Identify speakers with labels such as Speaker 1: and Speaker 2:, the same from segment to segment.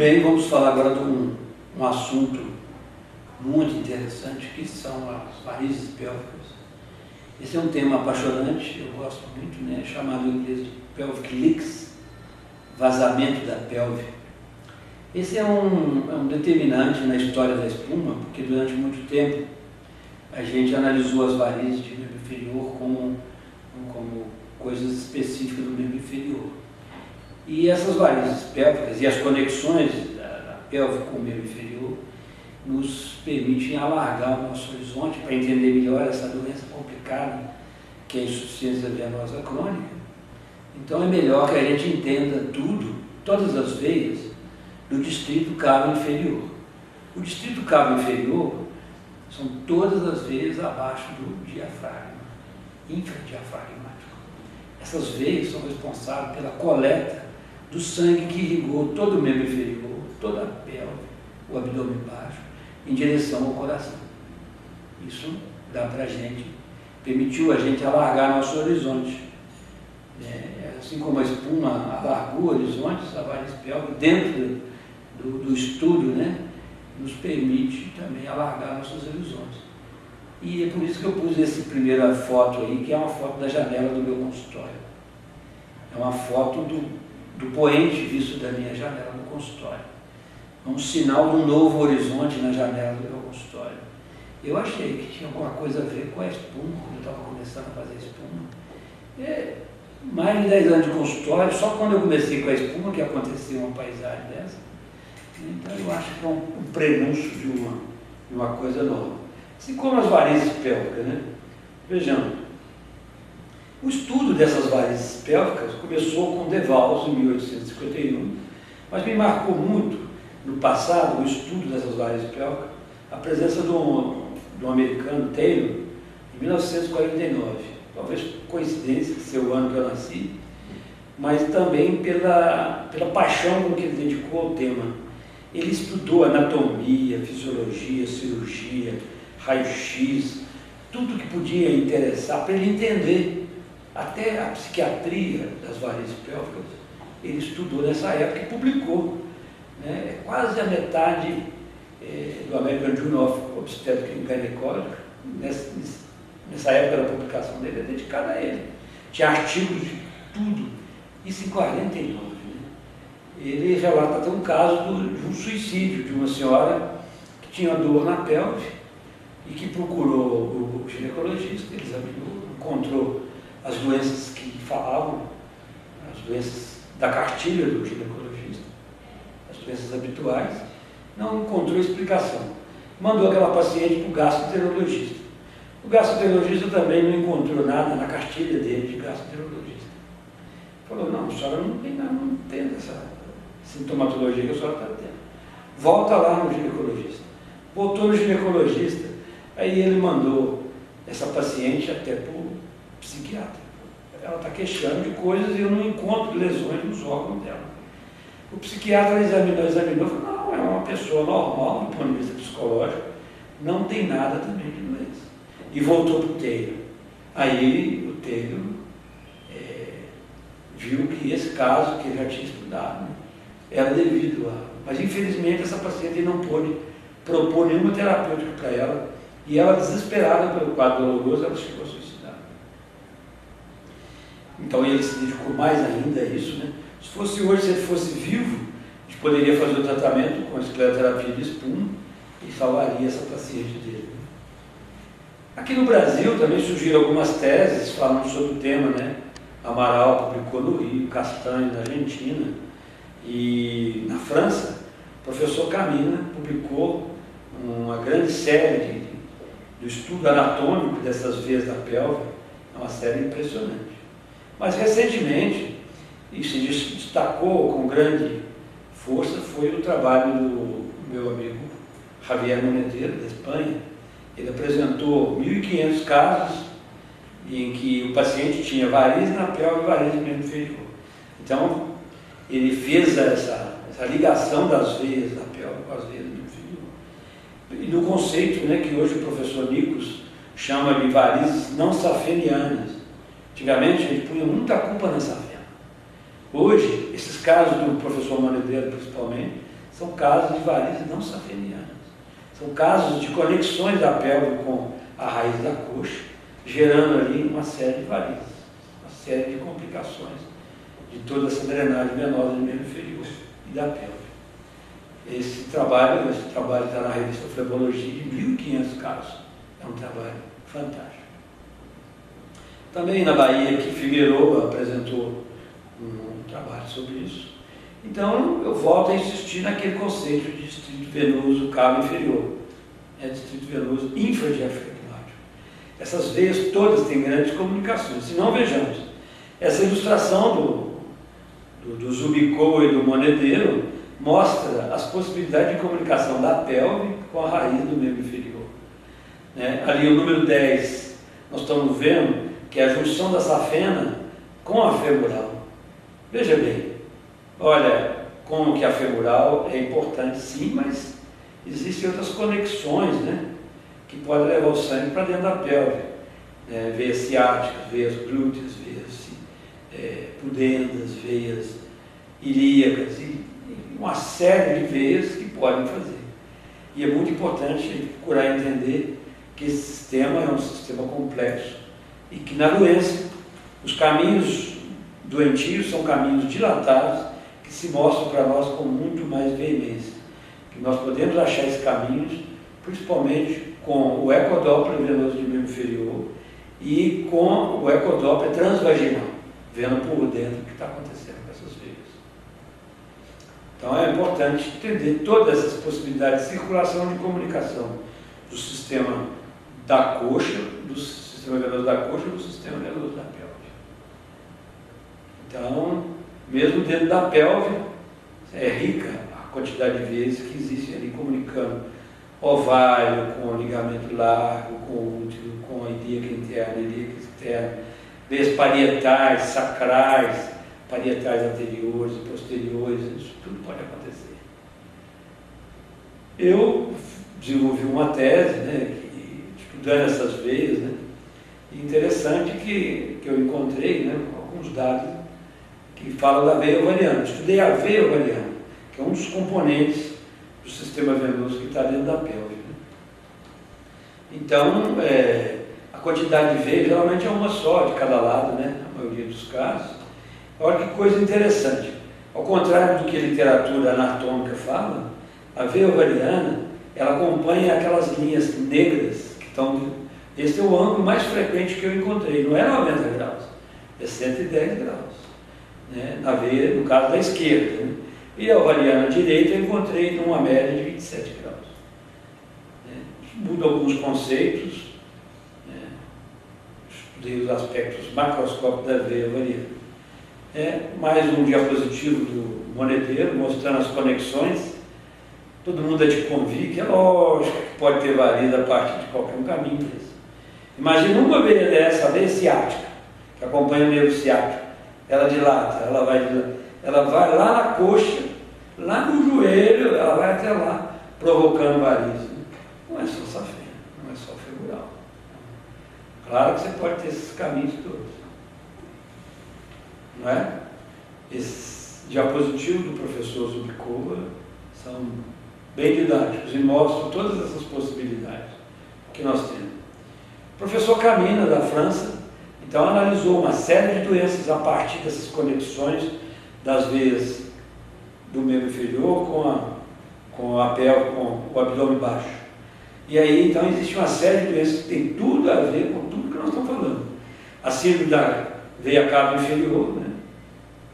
Speaker 1: bem, vamos falar agora de um assunto muito interessante, que são as varizes pélvicas. Esse é um tema apaixonante, eu gosto muito, né? Chamado em inglês de pelvic leaks, vazamento da pelve. Esse é um determinante na história da espuma, porque durante muito tempo a gente analisou as varizes de membro inferior como coisas específicas do membro inferior. E essas varizes pélvicas e as conexões da pelve com o membro inferior nos permitem alargar o nosso horizonte para entender melhor essa doença complicada que é a insuficiência venosa crônica. Então é melhor que a gente entenda tudo, todas as veias, do distrito cavo inferior. O distrito cavo inferior são todas as veias abaixo do diafragma, infradiafragmático. Essas veias são responsáveis pela coleta do sangue que irrigou todo o membro inferior, toda a pelve, o abdômen baixo, em direção ao coração. Isso dá para a gente, permitiu a gente alargar nosso horizonte. Assim como a espuma alargou horizontes, a variz pélvica, dentro do estudo, né, nos permite também alargar nossos horizontes. E é por isso que eu pus essa primeira foto aí, que é uma foto da janela do meu consultório. É uma foto do poente visto da minha janela no consultório. É um sinal de um novo horizonte na janela do meu consultório. Eu achei que tinha alguma coisa a ver com a espuma, quando eu estava começando a fazer espuma. Mais de 10 anos de consultório, só quando eu comecei com a espuma que aconteceu uma paisagem dessa. Então eu acho que é um prenúncio de uma coisa nova. Assim como as varizes pélvicas, né? Vejamos, o estudo dessas varizes pélvicas começou com De Waals em 1851, mas me marcou muito no passado o estudo dessas varizes pélvicas, a presença do americano Taylor em 1949. Talvez coincidência, que seu ano que eu nasci, mas também pela paixão com que ele dedicou ao tema. Ele estudou anatomia, fisiologia, cirurgia, raio-x, tudo que podia interessar para ele entender. Até a psiquiatria das varizes pélvicas, ele estudou nessa época e publicou. Né? É quase a metade do American Journal of Obstetrics and Gynecology, nessa época da publicação dele, é dedicada a ele. Tinha artigos de tudo, isso em 49. Né? Ele relata até um caso de um suicídio de uma senhora que tinha dor na pelve e que procurou o ginecologista, ele examinou, encontrou as doenças que falavam, as doenças da cartilha do ginecologista, as doenças habituais, não encontrou explicação. Mandou aquela paciente para o gastroenterologista. O gastroenterologista também não encontrou nada na cartilha dele de gastroenterologista. Falou, não, a senhora não tem essa sintomatologia que a senhora está tendo. Volta lá no ginecologista. Voltou no ginecologista, aí ele mandou essa paciente até para o psiquiatra. Ela está queixando de coisas e eu não encontro lesões nos órgãos dela. O psiquiatra examinou e falou, não, é uma pessoa normal do ponto de vista psicológico, não tem nada também de doença. E voltou para o Taylor. Aí o Taylor viu que esse caso que ele já tinha estudado, né, era devido a... Mas infelizmente essa paciente não pôde propor nenhuma terapêutica para ela, e ela, desesperada pelo quadro doloroso, ela chegou a suicidar. Então ele se dedicou mais ainda a isso, né? Se fosse hoje, se ele fosse vivo, a gente poderia fazer o tratamento com a escleroterapia de espuma e salvaria essa paciente dele. Aqui no Brasil também surgiram algumas teses falando sobre o tema, né? Amaral publicou no Rio, Castanho na Argentina, e na França, o professor Camina publicou uma grande série do estudo anatômico dessas veias da pelve, é uma série impressionante. Mas recentemente, e se destacou com grande força, foi o trabalho do meu amigo Javier Monedero, da Espanha. Ele apresentou 1.500 casos em que o paciente tinha varizes na pelve e varizes no membro inferior. Então, ele fez essa ligação das veias da pelve com as veias do membro inferior. E no conceito, né, que hoje o professor Nicos chama de varizes não safenianas. Antigamente, a gente punha muita culpa na safena. Hoje, esses casos do professor Monedero, principalmente, são casos de varizes não safenianas. São casos de conexões da pelve com a raiz da coxa, gerando ali uma série de varizes, uma série de complicações de toda essa drenagem venosa do membro inferior e da pelve. Esse trabalho está na revista Flebologia, de 1.500 casos. É um trabalho fantástico. Também na Bahia, que Figueiredo apresentou um trabalho sobre isso. Então, eu volto a insistir naquele conceito de distrito venoso cavo inferior. É distrito venoso infradiafragmático. Essas veias todas têm grandes comunicações. Se não, vejamos. Essa ilustração do Zubicoa e do Monedeiro mostra as possibilidades de comunicação da pelve com a raiz do membro inferior. Ali o número 10, nós estamos vendo que é a junção da safena com a femoral. Veja bem, olha como que a femoral é importante sim, mas existem outras conexões, que podem levar o sangue para dentro da pelve. Veias ciáticas, veias glúteas, veias pudendas, veias ilíacas e uma série de veias que podem fazer. E é muito importante a gente procurar entender que esse sistema é um sistema complexo e que na doença os caminhos doentios são caminhos dilatados que se mostram para nós com muito mais veemência. Que nós podemos achar esses caminhos principalmente com o ecodoppler venoso de membro inferior e com o ecodoppler transvaginal, vendo por dentro o que está acontecendo com essas veias. Então é importante entender todas essas possibilidades de circulação de comunicação do sistema da coxa, do sistema venoso da coxa e do sistema venoso da pelve. Então, mesmo dentro da pelve, é rica a quantidade de veias que existem ali comunicando ovário com o ligamento largo, com o útero, com a ilíaca interna, ilíaca externa, veias parietais, sacrais, parietais anteriores e posteriores, isso tudo pode acontecer. Eu desenvolvi uma tese, estudando essas veias, e interessante que eu encontrei alguns dados que falam da veia ovariana. Estudei a veia ovariana, que é um dos componentes do sistema venoso que está dentro da pelve. Então, a quantidade de veias geralmente é uma só de cada lado, na maioria dos casos. Olha que coisa interessante. Ao contrário do que a literatura anatômica fala, a veia ovariana, ela acompanha aquelas linhas negras que estão... Esse é o ângulo mais frequente que eu encontrei. Não é 90 graus, é 110 graus. Na veia, no caso da esquerda. E a ovariana direita eu encontrei numa média de 27 graus. Muda alguns conceitos. Estudei os aspectos macroscópicos da veia ovariana. Mais um diapositivo do Monedeiro, mostrando as conexões. Todo mundo é de convir que é lógico que pode ter variz a partir de qualquer um caminho desse. Imagina uma veia dessa, a veia ciática, que acompanha o nervo ciático. Ela dilata, ela vai lá na coxa, lá no joelho, ela vai até lá, provocando variz. Não é só safena, não é só femoral. Claro que você pode ter esses caminhos todos. Não é? Esses diapositivos do professor Zubicoa são bem didáticos e mostram todas essas possibilidades que nós temos. O professor Camina, da França, então analisou uma série de doenças a partir dessas conexões das veias do membro inferior com a pelve, com o abdômen baixo. E aí, então, existe uma série de doenças que tem tudo a ver com tudo que nós estamos falando. A síndrome da veia cava inferior,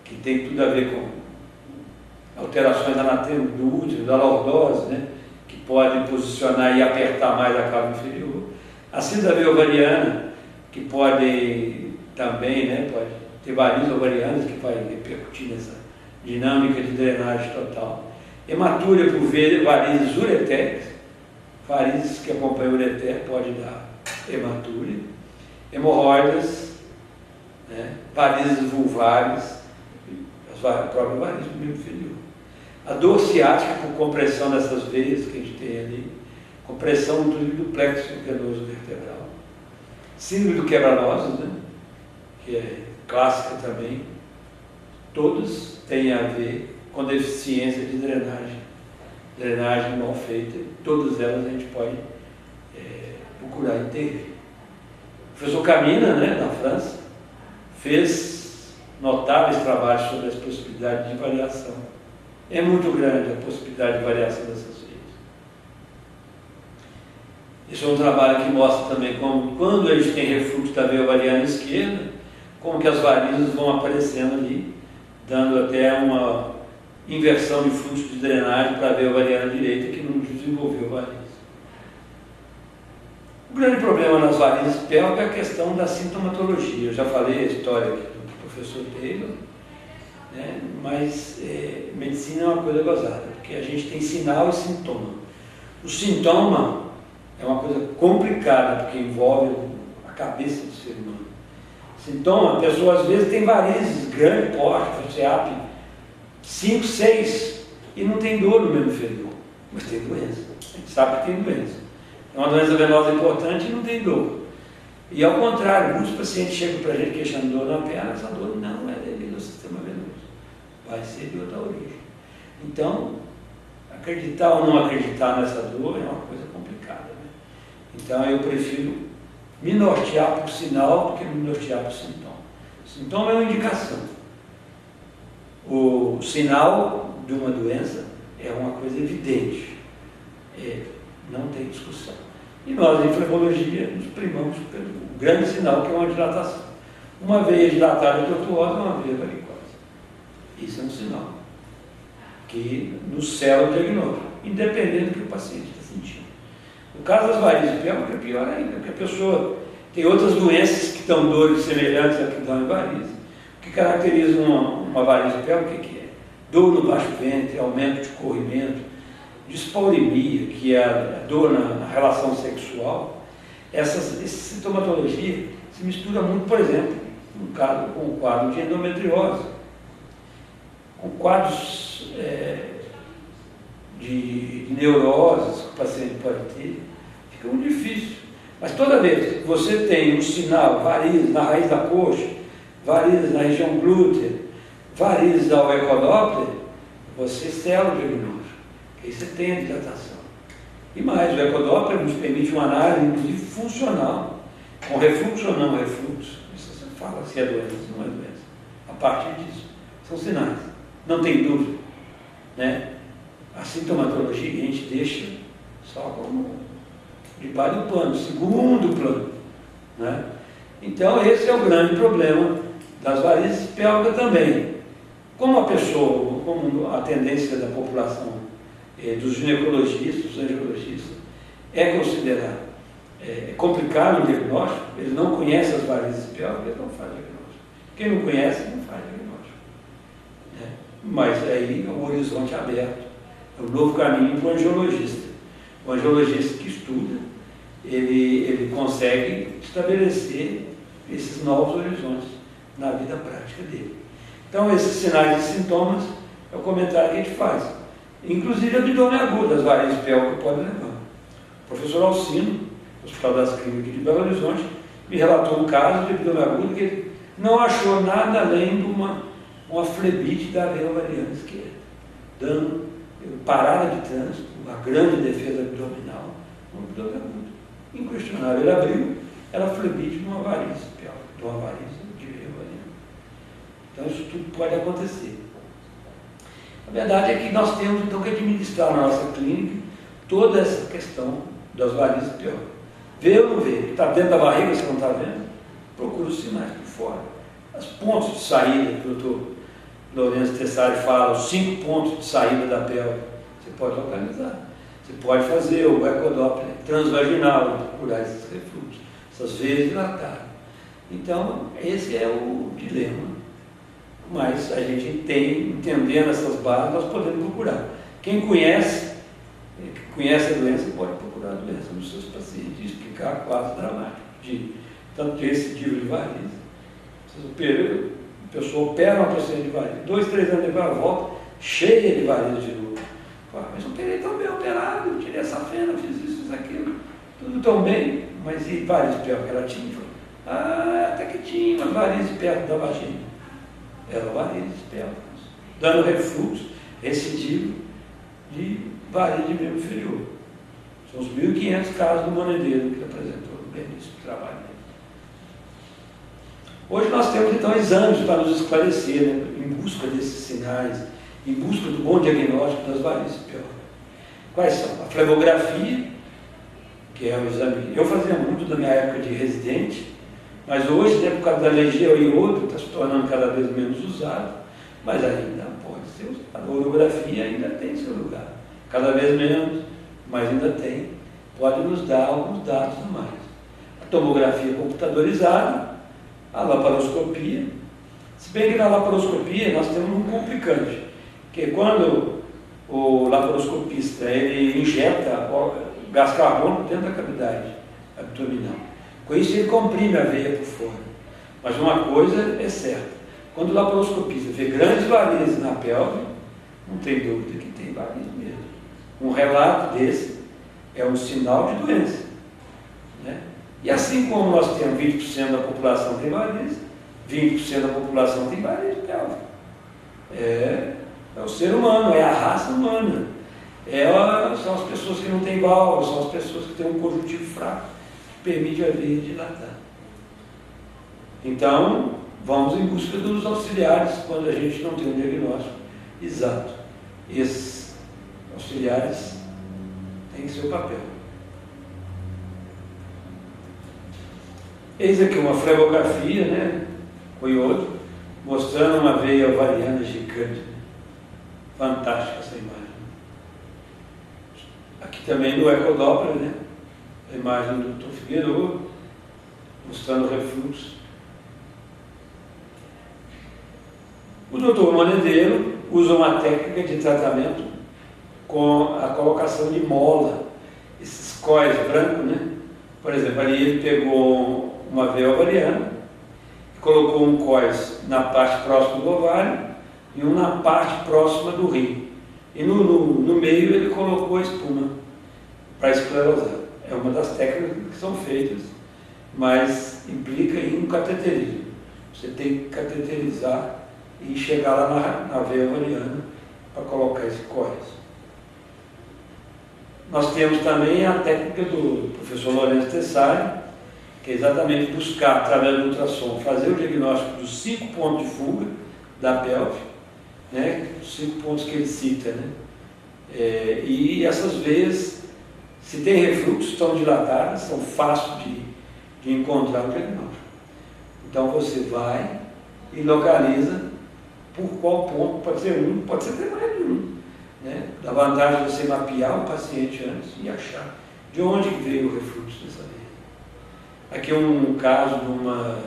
Speaker 1: que tem tudo a ver com alterações anatômicas do útero, da lordose, que podem posicionar e apertar mais a cava inferior. A síndrome da veia ovariana, que pode também, pode ter varizes ovarianas, que vai repercutir nessa dinâmica de drenagem total. Hematúria por varizes uretéricas, varizes que acompanham o ureter pode dar hematúria. Hemorroidas, varizes vulvares, as próprias varizes do membro inferior. A dor ciática por compressão dessas veias que a gente tem ali, compressão inclusive do plexo venoso vertebral. Síndrome do quebra-nozes, que é clássica também. Todos têm a ver com deficiência de drenagem drenagem mal feita, todas elas a gente pode procurar entender. O professor Camina, né, na França, fez notáveis trabalhos sobre as possibilidades de variação. É muito grande a possibilidade de variação dessas veias. Esse é um trabalho que mostra também como, quando a gente tem refluxo da veia ovariana esquerda, como que as varizes vão aparecendo ali, dando até uma inversão de fluxo de drenagem para a veia ovariana direita, que não desenvolveu variz. O grande problema nas varizes pélvicas é a questão da sintomatologia. Eu já falei a história aqui do professor Taylor, né? Mas medicina é uma coisa gozada, porque a gente tem sinal e sintoma. O sintoma é uma coisa complicada, porque envolve a cabeça do ser humano. Sintoma, a pessoa às vezes tem varizes, grande porte, FCAP, 5, 6, e não tem dor no membro inferior, mas tem doença. A gente sabe que tem doença. É uma doença venosa importante e não tem dor. E ao contrário, muitos pacientes chegam para a gente queixando dor na perna, essa dor não é devido ao sistema venoso, vai ser de outra origem. Então, acreditar ou não acreditar nessa dor é uma coisa complicada, né? Então eu prefiro me nortear por sinal do que me nortear por sintoma. O sintoma é uma indicação. O sinal de uma doença é uma coisa evidente, não tem discussão. E nós, em flebologia, nos primamos pelo grande sinal, que é uma dilatação. Uma veia dilatada tortuosa é uma veia varicose. Isso é um sinal que nos sela o diagnóstico, independente do que o paciente está sentindo. No caso das varizes pélvicas, é pior ainda, porque a pessoa tem outras doenças que dão dores semelhantes à que dão em varizes. O que caracteriza uma varize pélvica, o que é? Dor no baixo ventre, aumento de corrimento, dispaurimia, que é a dor na relação sexual. Essa sintomatologia se mistura muito, por exemplo, no caso, com o quadro de endometriose, com quadros de neuroses que o paciente pode ter. Fica muito difícil. Mas toda vez que você tem um sinal, varizes na raiz da coxa, varizes na região glútea, varizes ao ecodoppler, você sela o diagnóstico. Aí você tem a dilatação. E mais, o ecodoppler nos permite uma análise, inclusive, funcional, com refluxo ou não refluxo. Isso você fala se é doença, se não é doença. A partir disso, são sinais. Não tem dúvida, né? A sintomatologia a gente deixa só como debaixo do plano, segundo plano, né? Então, esse é o grande problema das varizes pélvicas também. Como a pessoa, como a tendência da população dos ginecologistas, dos angiologistas, é considerar complicado o diagnóstico, eles não conhecem as varizes pélvicas, eles não fazem diagnóstico. Quem não conhece, não faz diagnóstico. Né? Mas aí é um horizonte aberto, é um novo caminho para o angiologista. O angiologista que estuda, ele consegue estabelecer esses novos horizontes na vida prática dele. Então, esses sinais e sintomas é o comentário que a gente faz. Inclusive, abdômen agudo, as varizes pélvicas podem levar. O professor Alcino, do Hospital das Clínicas de Belo Horizonte, me relatou um caso de abdômen agudo que ele não achou nada além de uma flebite da veia ovariana esquerda, dando parada de trânsito, uma grande defesa abdominal, um abdômen agudo. Inquestionável, ele abriu, era flebite de uma varize pélvica, de uma varize de veia ovariana. Então, isso tudo pode acontecer. A verdade é que nós temos, então, que administrar na nossa clínica toda essa questão das varizes pélvicas. Vê ou não vê? Que está dentro da barriga, você não está vendo? Procura os sinais por fora. Os pontos de saída, que o doutor Lourenço Tessari fala, os 5 pontos de saída da pélvica, você pode localizar. Você pode fazer o ecodoppler transvaginal, procurar esses refluxos, essas veias dilatadas. Então, esse é o dilema. Mas a gente tem, entendendo essas bases, nós podemos procurar. Quem conhece a doença, pode procurar a doença nos seus pacientes e explicar quadros dramáticos de tanto recidivo de varizes. A pessoa opera uma paciente de varizes, 2, 3 anos depois ela volta, cheia de varizes de novo. Fala, mas eu operei tão bem operado, tirei essa fenda, fiz isso, fiz aquilo, tudo tão bem, mas e varizes perto que ela tinha? Até que tinha umas varizes perto da vagina. Eram varizes pélvicas, dando refluxo, recidivo, de varizes de membro inferior. São os 1.500 casos do Monedeiro que ele apresentou no início do trabalho dele. Hoje nós temos então exames para nos esclarecer, né, em busca desses sinais, em busca do bom diagnóstico das varizes pélvicas. Quais são? A flebografia, que é o exame. Eu fazia muito na minha época de residente, mas hoje, né, por causa da alergia ao iodo, está se tornando cada vez menos usado, mas ainda pode ser usado. A urografia ainda tem seu lugar, cada vez menos, mas ainda tem. Pode nos dar alguns dados a mais. A tomografia computadorizada, a laparoscopia, se bem que na laparoscopia nós temos um complicante, que quando o laparoscopista ele injeta gás carbônico dentro da cavidade abdominal, com isso ele comprime a veia por fora. Mas uma coisa é certa, quando o laparoscopista vê grandes varizes na pelve, não tem dúvida que tem varizes mesmo. Um relato desse é um sinal de doença, né? E assim como nós temos 20% da população tem varizes, 20% da população tem varizes pélvica. É o ser humano, é a raça humana. São as pessoas que não têm válvula, são as pessoas que têm um conjuntivo fraco, que permite a veia dilatar. Então, vamos em busca dos auxiliares quando a gente não tem um diagnóstico exato. Esses auxiliares têm seu papel. Eis aqui uma flebografia, né, com iodo, mostrando uma veia ovariana gigante. Fantástica essa imagem. Aqui também no ecodoppler, né, a imagem do Dr. Figueiredo, mostrando o refluxo. O Dr. Monedeiro usa uma técnica de tratamento com a colocação de mola, esses cóis brancos, né? Por exemplo, ali ele pegou uma veia ovariana, colocou um cós na parte próxima do ovário e um na parte próxima do rim. E no meio ele colocou a espuma para esclerosar. É uma das técnicas que são feitas, mas implica em um cateterismo. Você tem que cateterizar e chegar lá na veia ovariana para colocar esse cós. Nós temos também a técnica do professor Lourenço Tessari, que é exatamente buscar, através do ultrassom, fazer o diagnóstico dos 5 pontos de fuga da pelve, né, os 5 pontos que ele cita, né? E essas veias, se tem refluxo, estão dilatadas, são fáceis de encontrar o diagnóstico. Então você vai e localiza por qual ponto, pode ser um, pode ser até mais de um, né? Dá vantagem de você mapear o paciente antes e achar de onde veio o refluxo dessa veia. Aqui um caso de uma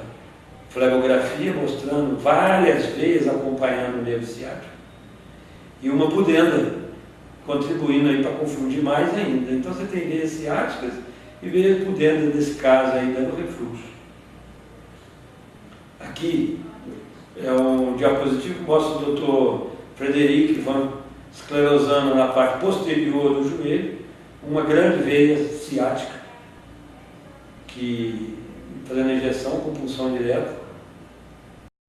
Speaker 1: flebografia mostrando várias veias acompanhando o nervo ciático e uma pudenda contribuindo aí para confundir mais ainda. Então você tem veias ciáticas e veias pudendas nesse caso aí dando refluxo. Aqui é um diapositivo que mostra o Dr. Frederic Van esclerosando na parte posterior do joelho uma grande veia ciática que fazendo injeção com punção direta